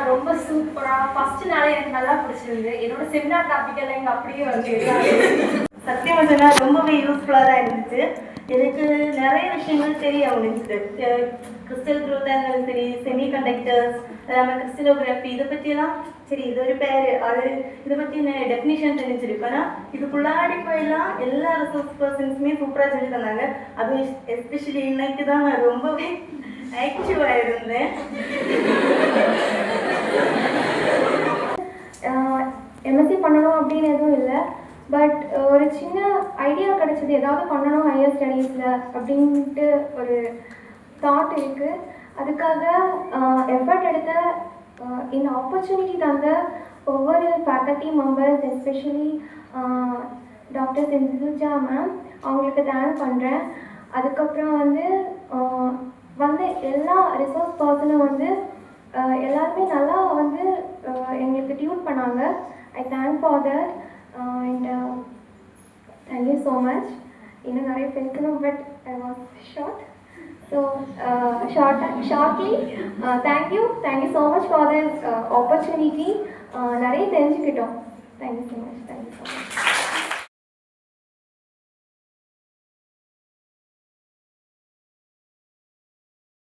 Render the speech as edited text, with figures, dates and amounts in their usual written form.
ரொம்ப சூப்பராக ஃபஸ்ட்டு நாளே எனக்கு நல்லா பிடிச்சிருந்து. என்னோட செமினார் டாபிக்கெல்லாம் இங்கே அப்படியே வந்து சத்தியம் வந்துன்னா ரொம்பவே யூஸ்ஃபுல்லாக தான் இருந்துச்சு. எனக்கு நிறைய விஷயங்கள் தெரிய முடிஞ்சுது. கிறிஸ்டல் க்ரோத்தாக இருந்தாலும் சரி, செமிகண்டக்டர்ஸ், கிறிஸ்டலோகிராஃபி, இதை பற்றியெல்லாம் சரி இது ஒரு பேர், அது இதை பற்றி நான் டெஃபினிஷன் தெரிஞ்சிருக்கு. ஆனால் இதுக்குள்ளாடி போயெல்லாம் எல்லா ரிசோர்ஸ் பர்சன்ஸுமே சூப்பராக சொல்லி தந்தாங்க. அதுவும் எஸ்பெஷலி இன்னைக்கு தான் நான் ரொம்பவே ஆக்டிவாக இருந்தேன். எம்எஸ்சி பண்ணணும் அப்படின்னு எதுவும் இல்லை, பட் ஒரு சின்ன ஐடியா கிடச்சிது ஏதாவது பண்ணணும் ஹையர் ஸ்டடீஸில் அப்படின்ட்டு ஒரு தாட் இருக்குது. அதுக்காக எஃபர்ட் எடுத்த இந்த ஆப்பர்ச்சுனிட்டி தந்த ஒவ்வொரு faculty members, especially doctor Sindhuja ma'am, அவங்களுக்கு தேங்க் பண்ணுறேன். அதுக்கப்புறம் வந்து எல்லா ரிசோர்ஸ் பர்சனும் எல்லாருமே நல்லா எங்களுக்கு டியூட் பண்ணாங்க. I thank for that and thank you so much. இன்னும் நிறைய பேசணும், but I was short. So shortly thank you so much for this opportunity. நிறைய தெரிஞ்சுக்கிட்டோம். Thank you so much.